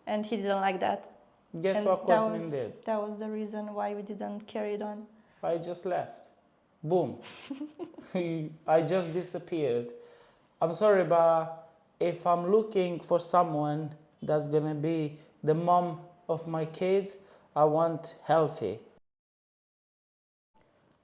and he didn't like that. Guess And what Cosmin did? that was the reason why we didn't carry it on. I just left. Boom. I just disappeared. I'm sorry, but if I'm looking for someone that's gonna be the mom of my kids, I want healthy.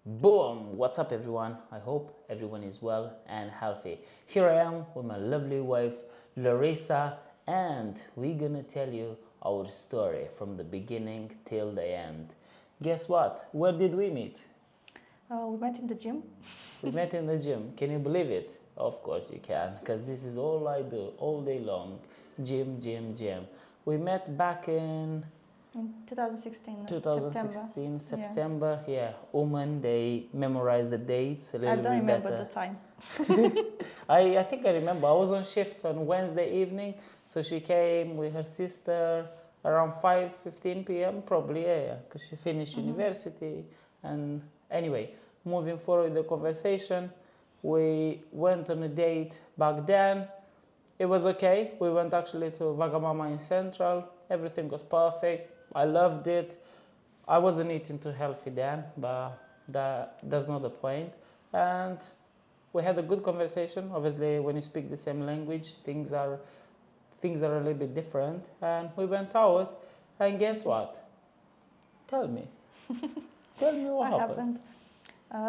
Boom! What's up, everyone? I hope everyone is well and healthy. Here I am with my lovely wife, Larissa, and we're gonna tell you our story from the beginning till the end. Guess what? Where did we meet? We met in the gym. We met in the gym. Can you believe it? Of course you can, because this is all I do all day long. Gym, gym, gym. We met back in 2016. 2016, September. Yeah, women, they memorize the dates a little I bit don't remember better. the time. I think I remember. I was on shift on Wednesday evening, so she came with her sister around 5:15 p.m. probably, yeah, because she finished university. And anyway, moving forward the conversation, we went on a date back then. It was okay. We went actually to Vagamama in Central. Everything was perfect. I loved it. I wasn't eating too healthy then, but that's not the point. And we had a good conversation. Obviously, when you speak the same language, things are a little bit different. And we went out, and guess what? Tell me. Tell me what happened.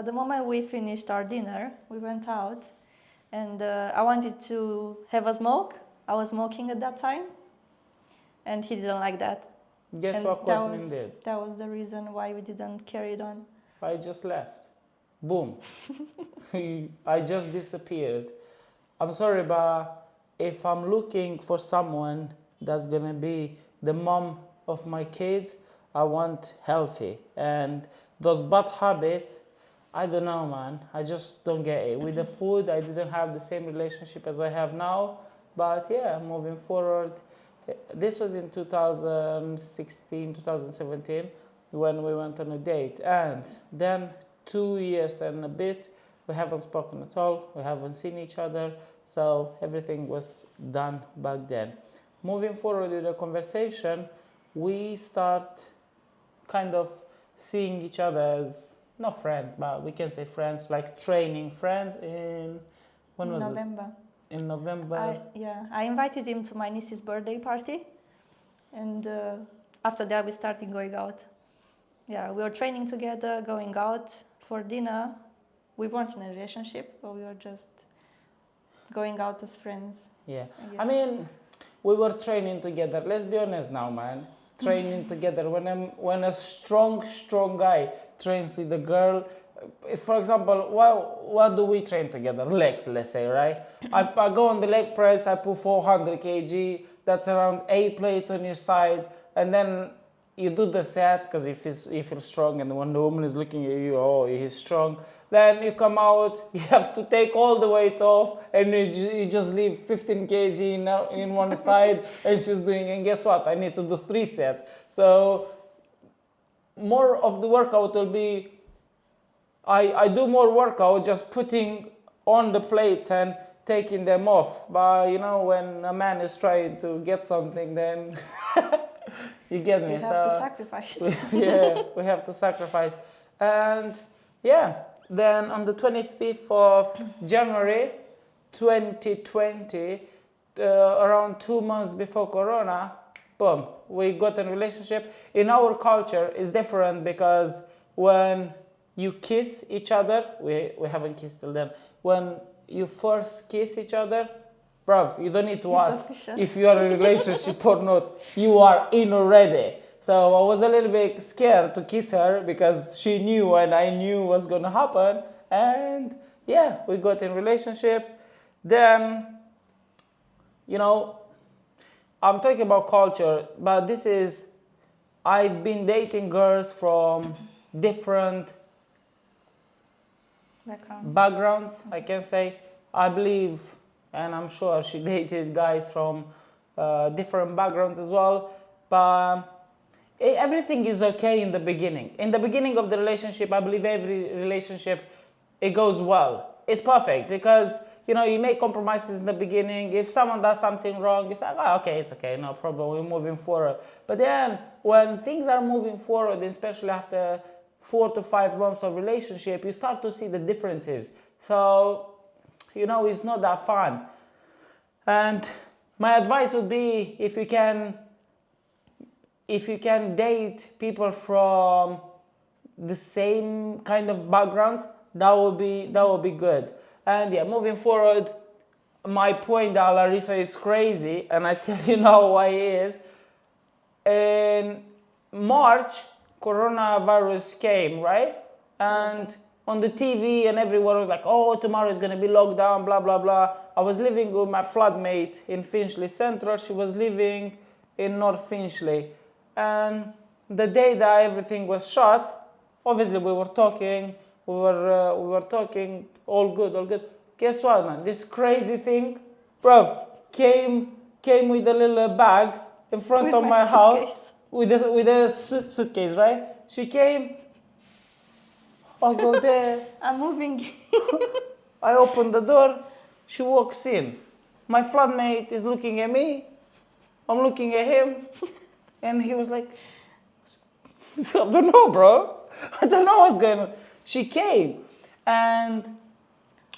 The moment we finished our dinner, we went out, and I wanted to have a smoke. I was smoking at that time, and he didn't like that. Guess And what Cosmin did? That was the reason why we didn't carry it on. I just left. Boom. I just disappeared. I'm sorry, but if I'm looking for someone that's gonna be the mom of my kids, I want healthy. And those bad habits, I don't know, man. I just don't get it. With the food, I didn't have the same relationship as I have now. But yeah, moving forward, this was in 2016, 2017 when we went on a date. And then 2 years and a bit, we haven't spoken at all. We haven't seen each other. So everything was done back then. Moving forward with the conversation, we start kind of seeing each other as not friends, but we can say friends, like training friends in when was November. this? In November. I invited him to my niece's birthday party, and after that we started going out. Yeah, we were training together, going out for dinner. We weren't in a relationship, but we were just going out as friends. Yeah, I mean, we were training together. Let's be honest now, man. Training together. When a strong guy trains with a girl, for example, what do we train together? Legs, let's say, right? I go on the leg press. I put 400 kg. That's around 8 plates on your side, and then you do the set because you feel strong, and when the woman is looking at you, oh, he's strong. Then you come out, you have to take all the weights off, and you just leave 15 kg in one side, and she's doing, and guess what? I need to do 3 sets. So more of the workout will be, I do more workout just putting on the plates and taking them off. But you know, when a man is trying to get something, then you get me. You have to sacrifice. Yeah, we have to sacrifice. And yeah, then on the 25th of January 2020, around 2 months before Corona, boom, we got in a relationship. In our culture, it's different because when you kiss each other, we haven't kissed till then. When you first kiss each other, bruv, you don't need to ask if you are in a relationship or not. You are in already. So I was a little bit scared to kiss her because she knew and I knew what's gonna happen. And yeah, we got in relationship. Then, you know, I'm talking about culture, but I've been dating girls from different backgrounds, I can say. I believe, and I'm sure she dated guys from different backgrounds as well. But everything is okay in the beginning. In the beginning of the relationship, I believe every relationship, it goes well. It's perfect because you make compromises in the beginning. If someone does something wrong, you say, oh, okay, it's okay, no problem, we're moving forward. But then when things are moving forward, especially after 4 to 5 months of relationship, you start to see the differences. So, it's not that fun. And my advice would be, if you can date people from the same kind of backgrounds, that would be good. And yeah, moving forward, my point that Larissa is crazy, and I tell you now why it is. In March, coronavirus came, right? And on the TV and everyone was like, oh, tomorrow is going to be lockdown, blah, blah, blah. I was living with my flatmate in Finchley Central. She was living in North Finchley. And the day that everything was shut, obviously we were talking, all good. Guess what, man? This crazy thing, bro, came with a little bag in front of my house with a suitcase, right? She came. I'll go there. I'm moving. I open the door. She walks in. My flatmate is looking at me. I'm looking at him. And he was like, I don't know, bro. I don't know what's going on. She came. And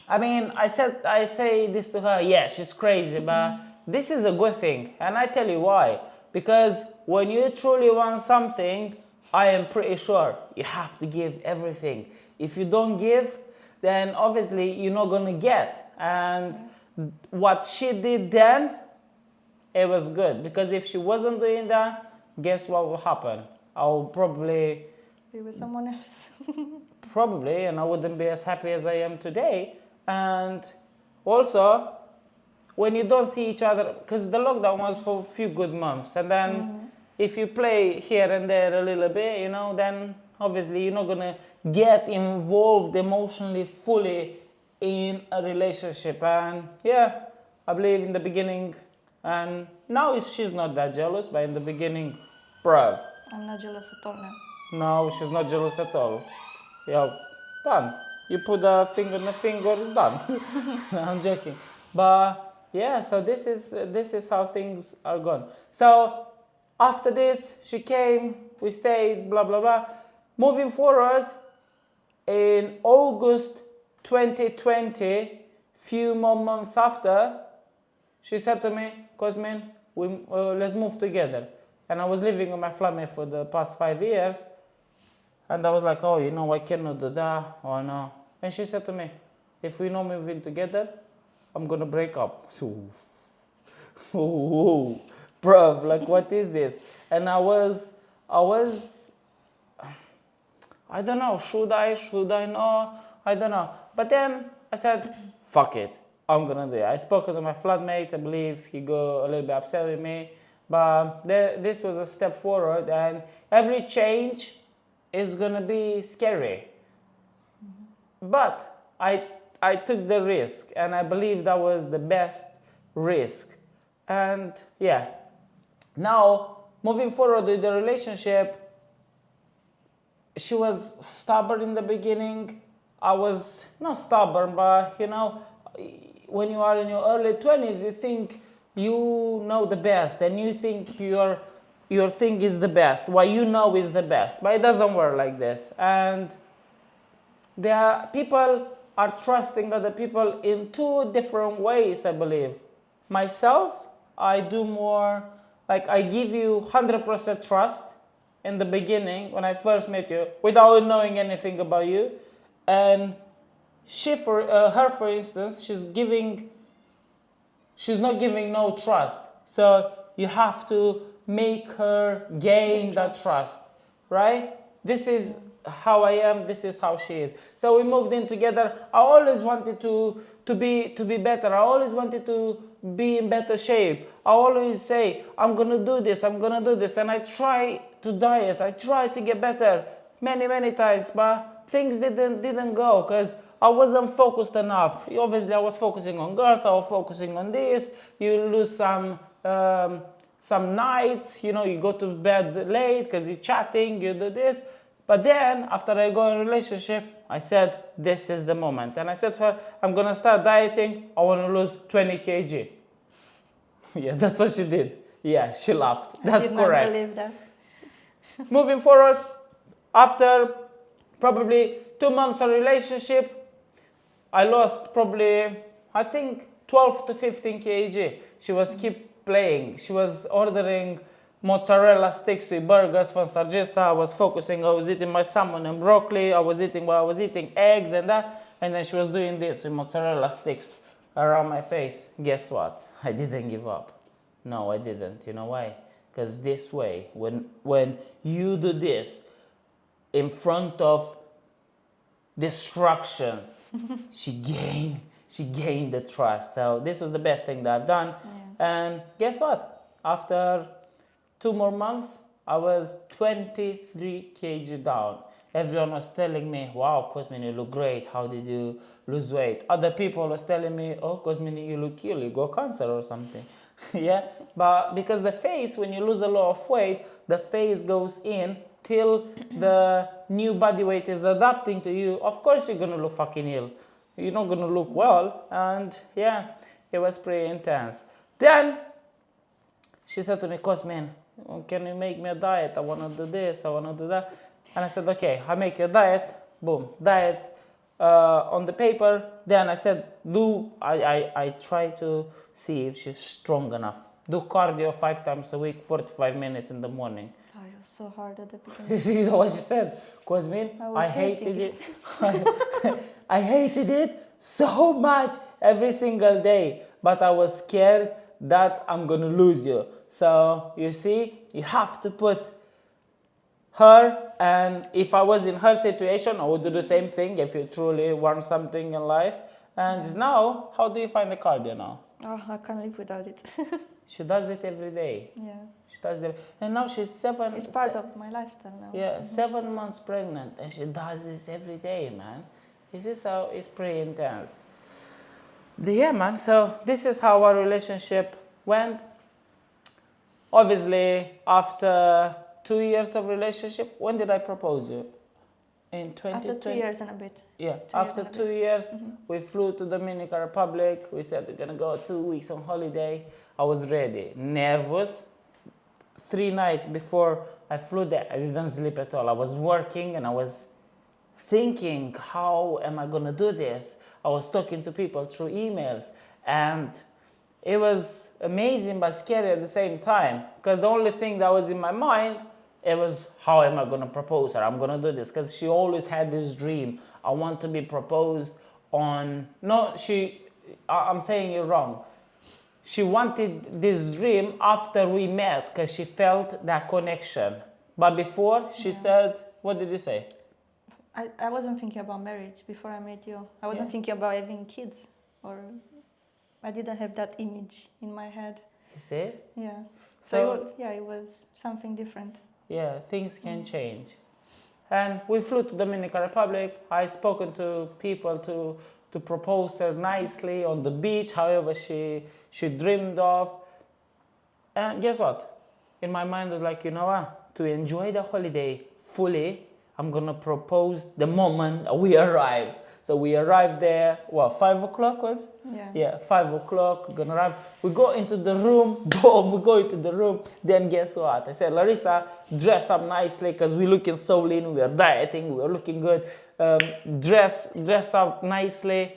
I mean, I say this to her, yeah, she's crazy, but this is a good thing. And I tell you why. Because when you truly want something, I am pretty sure you have to give everything. If you don't give, then obviously you're not going to get. And what she did then, it was good. Because if she wasn't doing that, guess what will happen? I'll probably be with someone else. Probably, and I wouldn't be as happy as I am today. And also, when you don't see each other, because the lockdown was for a few good months, and then if you play here and there a little bit, then obviously you're not gonna get involved emotionally fully in a relationship. And yeah, I believe in the beginning, and now she's not that jealous, but in the beginning, bruh. I'm not jealous at all now. No, she's not jealous at all. Yeah, done. You put a finger on the finger, it's done. No, I'm joking. But yeah, so this is how things are gone. So after this, she came, we stayed, blah, blah, blah. Moving forward, in August 2020, few more months after, she said to me, Cosmin, let's move together. And I was living with my flatmate for the past 5 years. And I was like, oh, I cannot do that. Oh, no. And she said to me, if we not move in together, I'm going to break up. Ooh, bruv, like, what is this? And I don't know, should I not? I don't know. But then I said, fuck it, I'm going to do it. I spoke to my flatmate, I believe he got a little bit upset with me. But this was a step forward, and every change is going to be scary. But I took the risk, and I believe that was the best risk. And yeah, now moving forward with the relationship, she was stubborn in the beginning. I was not stubborn, but when you are in your early 20s, you think you know the best, and you think your thing is the best, what you know is the best, but it doesn't work like this. And people are trusting other people in 2 different ways, I believe. Myself, I do more, like, I give you 100% trust in the beginning when I first met you, without knowing anything about you. And her, for instance, she's not giving no trust. So you have to make her gain that trust, right? This is how I am, this is how she is. So we moved in together. I always wanted to be better. I always wanted to be in better shape. I always say, I'm gonna do this, and I try to diet, I try to get better many times, but things didn't go, because I wasn't focused enough. Obviously, I was focusing on girls, I was focusing on this. You lose some nights, you go to bed late because you're chatting, you do this. But then, after I go in a relationship, I said, this is the moment. And I said to her, I'm going to start dieting. I want to lose 20 kg. Yeah, that's what she did. Yeah, she laughed. That's I did not correct. believe that. Moving forward, after probably 2 months of relationship, I lost probably, I think, 12 to 15 kg. She was keep playing. She was ordering mozzarella sticks with burgers from Sargista. I was focusing. I was eating my salmon and broccoli. I was eating eggs and that. And then she was doing this with mozzarella sticks around my face. Guess what? I didn't give up. No, I didn't. You know why? Because this way, when you do this in front of distractions, she gained the trust. So this was the best thing that I've done. Yeah. And guess what? After 2 more months, I was 23 kg down. Everyone was telling me, wow, Cosmin, you look great. How did you lose weight? Other people was telling me, oh, Cosmin, you look ill. You got cancer or something. Yeah, but because the face, when you lose a lot of weight, the face goes in till the new body weight is adapting to you. Of course you're gonna look fucking ill. You're not gonna look well. And yeah, it was pretty intense. Then she said to me, Cosmin, can you make me a diet? I wanna do this, I wanna do that. And I said, okay, I make you a diet. Boom, diet on the paper. Then I said, I try to see if she's strong enough. Do cardio 5 times a week, 45 minutes in the morning. Oh, it was so hard at the beginning. You know what she said? Cosmin, I hated it. I hated it so much every single day. But I was scared that I'm gonna lose you. So you see, you have to put her, and if I was in her situation, I would do the same thing if you truly want something in life. And now, how do you find the cardio now? Oh, I can't live without it. She does it every day. Yeah. She does it, and now she's 7. It's part of my lifestyle now. Yeah, 7 months pregnant, and she does this every day, man. This is how it's pretty intense. Yeah, man. So this is how our relationship went. Obviously, after 2 years of relationship, when did I propose you? In 2020. After 2 years and a bit. Yeah, after 2 years, we flew to Dominican Republic. We said we're gonna go 2 weeks on holiday. I was ready, nervous. 3 nights before I flew there, I didn't sleep at all. I was working and I was thinking, how am I gonna do this? I was talking to people through emails, and it was amazing but scary at the same time, because the only thing that was in my mind, it was, how am I gonna propose her? I'm gonna do this, because she always had this dream. I want to be proposed on, I'm saying it wrong. She wanted this dream after we met, because she felt that connection. But before, she said, what did you say? I wasn't thinking about marriage before I met you. I wasn't thinking about having kids, or I didn't have that image in my head. You see? Yeah. So it was something different. Yeah, things can change. And we flew to Dominican Republic. I spoken to people to propose her nicely on the beach, however she dreamed of. And guess what? In my mind was like, you know what? To enjoy the holiday fully, I'm gonna propose the moment we arrive. So we arrived there, 5 o'clock was? Yeah, 5 o'clock, gonna arrive. We go into the room, boom, we go into the room. Then guess what? I said, Larissa, dress up nicely, because we're looking so lean, we are dieting, we're looking good. Dress up nicely.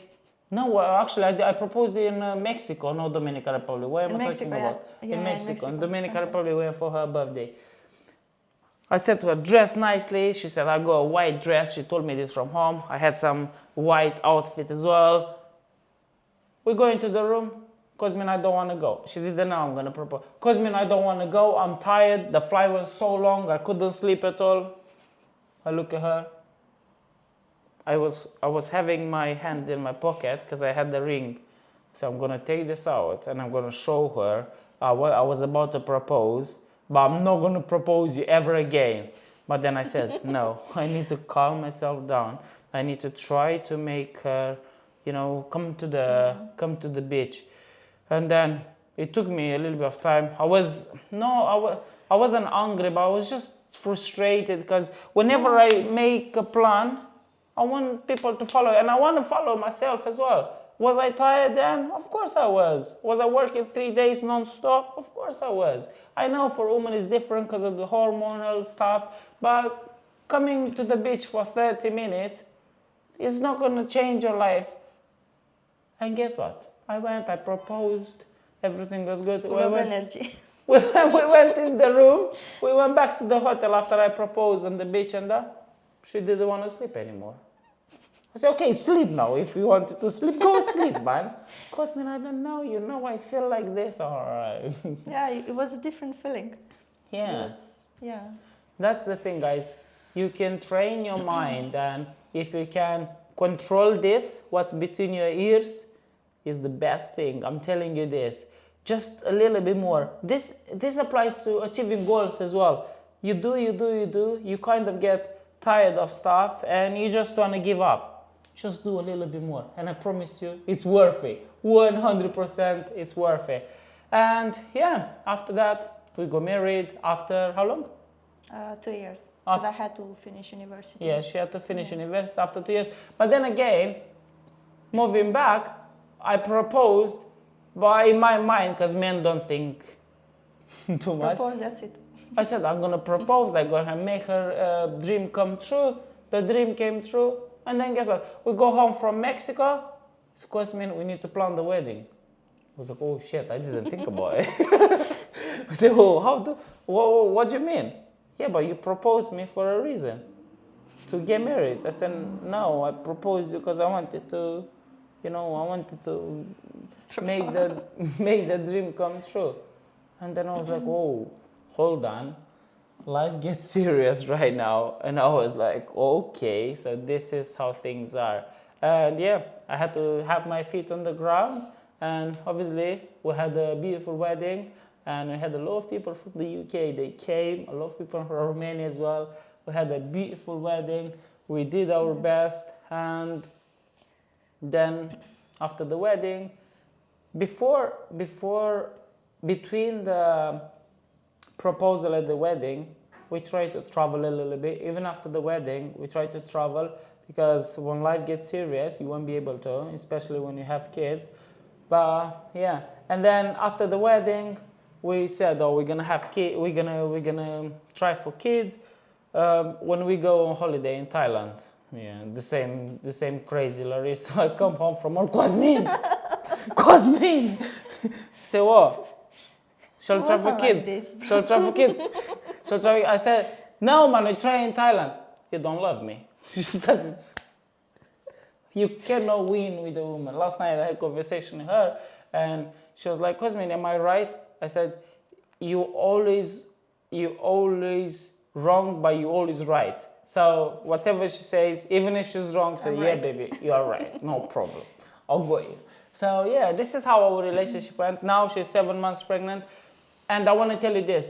No, actually, I proposed in Mexico, not Dominican Republic. What am I talking about? In Mexico, in Dominican Republic, we went for her birthday. I said to her, dress nicely. She said, I got a white dress. She told me this from home. I had some white outfit as well. We go into the room. Cosmin, I don't want to go. She didn't know I'm going to propose. Cosmin, I don't want to go. I'm tired. The flight was so long. I couldn't sleep at all. I look at her. I was having my hand in my pocket because I had the ring. So I'm going to take this out and I'm going to show her I was about to propose. But I'm not going to propose you ever again. But then I said, no, I need to calm myself down. I need to try to make her, come to the beach. And then it took me a little bit of time. I wasn't angry, but I was just frustrated, because whenever I make a plan, I want people to follow, and I want to follow myself as well. Was I tired then? Of course I was. Was I working 3 days non-stop? Of course I was. I know for women it's different because of the hormonal stuff, but coming to the beach for 30 minutes is not going to change your life. And guess what? I went, I proposed, everything was good. Full of energy. We went in the room, we went back to the hotel after I proposed on the beach, and she didn't want to sleep anymore. I said, okay, sleep now. If you wanted to sleep, go sleep, man. Because, man, I don't know, I feel like this, all right. Yeah, it was a different feeling. Yeah. Yeah. That's the thing, guys. You can train your mind, and if you can control this, what's between your ears, is the best thing. I'm telling you this. Just a little bit more. This applies to achieving goals as well. You do, you kind of get tired of stuff, and you just want to give up. Just do a little bit more, and I promise you, it's worth it. 100% it's worth it. And yeah, after that, we got married after how long? 2 years, because I had to finish university. Yeah, she had to finish university after 2 years. But then again, moving back, I proposed, but in my mind, because men don't think too much. Propose, that's it. I said, I'm going to propose, I'm going to make her dream come true. The dream came true. And then guess what? We go home from Mexico. Of course, man, we need to plan the wedding. I was like, oh shit, I didn't think about it. I said, oh, what do you mean? Yeah, but you proposed me for a reason. To get married. I said, no, I proposed because I wanted to, make the dream come true. And then I was like, whoa, hold on. Life gets serious right now. And I was like, okay, so this is how things are. And yeah, I had to have my feet on the ground. And obviously, we had a beautiful wedding. And we had a lot of people from the UK. They came, a lot of people from Romania as well. We had a beautiful wedding. We did our best. And then after the wedding, between the proposal and the wedding, we tried to travel a little bit. Even after the wedding, we tried to travel because when life gets serious, you won't be able to, especially when you have kids. But yeah, and then after the wedding, we said, oh, we're gonna have kids. We're gonna try for kids when we go on holiday in Thailand. Yeah, the same crazy Larissa. I come home from work. Cosmin. Say what? Shall try for kids? Shall try for kids? I said, no, man, I try in Thailand. You don't love me. You cannot win with a woman. Last night I had a conversation with her, and she was like, Cosmin, am I right? I said, you always wrong, but you always right. So whatever she says, even if she's wrong, say, yeah, baby, you are right. No problem. I'll go you. So yeah, this is how our relationship went. Now she's 7 months pregnant. And I want to tell you this.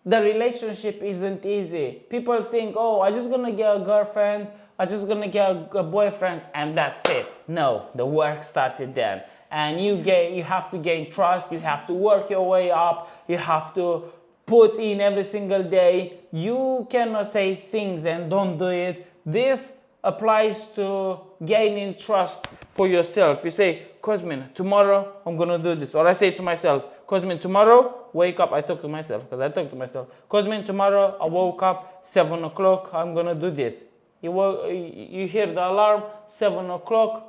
The relationship isn't easy. People think, oh, I'm just going to get a girlfriend. I'm just going to get a boyfriend. And that's it. No, the work started then. And you have to gain trust. You have to work your way up. You have to put in every single day. You cannot say things and don't do it. This applies to gaining trust for yourself. You say, Cosmin, tomorrow I'm going to do this. Or I say to myself, Cosmin, tomorrow, wake up. I talk to myself because I talk to myself. Cosmin, tomorrow I woke up 7 o'clock. I'm going to do this. You hear the alarm, 7 o'clock.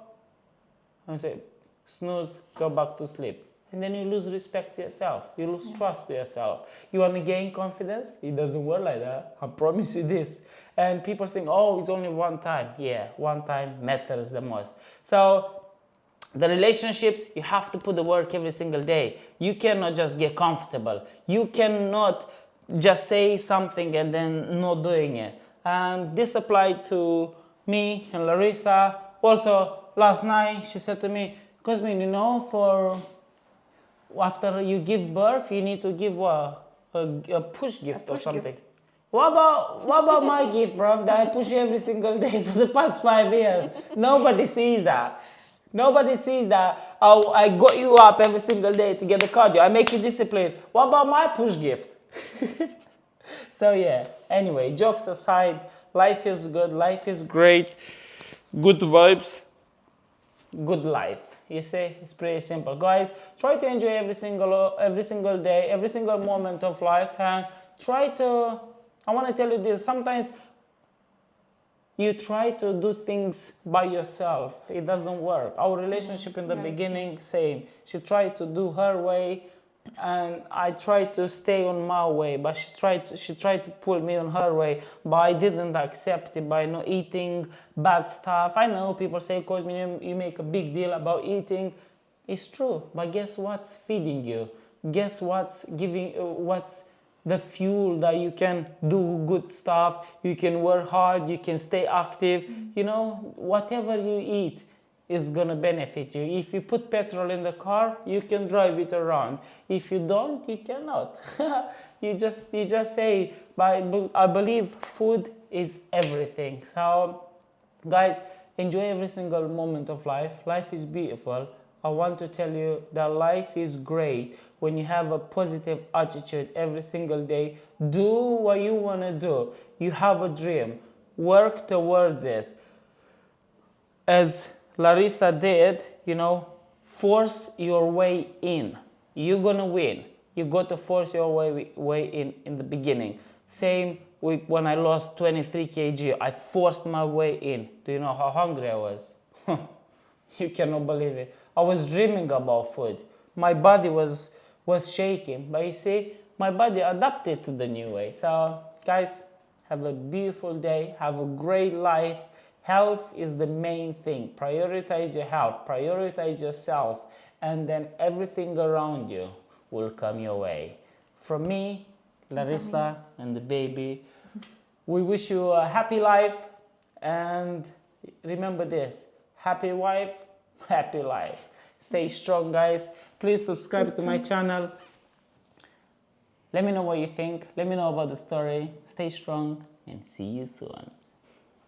I say, snooze, go back to sleep. And then you lose respect to yourself. You lose trust to yourself. You want to gain confidence? It doesn't work like that. I promise you this. And people think, oh, it's only one time. Yeah, one time matters the most. So the relationships, you have to put the work every single day. You cannot just get comfortable. You cannot just say something and then not doing it. And this applied to me and Larissa. Also, last night she said to me, Cosmin, after you give birth, you need to give a push gift or something. Gift. What about my gift, bro? That I push you every single day for the past 5 years. Nobody sees that. Nobody sees that. I got you up every single day to get the cardio. I make you disciplined. What about my push gift? So yeah, anyway, jokes aside, life is good, life is great. good vibes, good life. You see, it's pretty simple, guys. Try to enjoy every single day, every single moment of life, and try to. I want to tell you this. Sometimes you try to do things by yourself, it doesn't work. Our relationship in the beginning, same. She tried to do her way, and I tried to stay on my way, but she tried to pull me on her way, but I didn't accept it by not eating bad stuff. I know people say, "Coach, you make a big deal about eating." It's true, but guess what's feeding you? Guess what's giving? What's the fuel that you can do good stuff? You can work hard. You can stay active. You know, whatever you eat is gonna benefit you. If you put petrol in the car, you can drive it around. If you don't, you cannot. you just say. But I believe food is everything. So, guys, enjoy every single moment of life. Life is beautiful. I want to tell you that life is great when you have a positive attitude every single day. Do what you want to do. You have a dream. Work towards it. As Larissa did, you know, force your way in. You're gonna win. You got to force your way in the beginning. Same with when I lost 23 kg. I forced my way in. Do you know how hungry I was? You cannot believe it. I was dreaming about food. My body was shaking, but you see, my body adapted to the new way. So, guys, have a beautiful day. Have a great life. Health is the main thing. Prioritize your health. Prioritize yourself, and then everything around you will come your way. From me, Larissa, and the baby, we wish you a happy life, and remember this: happy wife, happy life. Stay strong, guys. Please subscribe to my channel. Let me know what you think. Let me know about the story. Stay strong, and see you soon.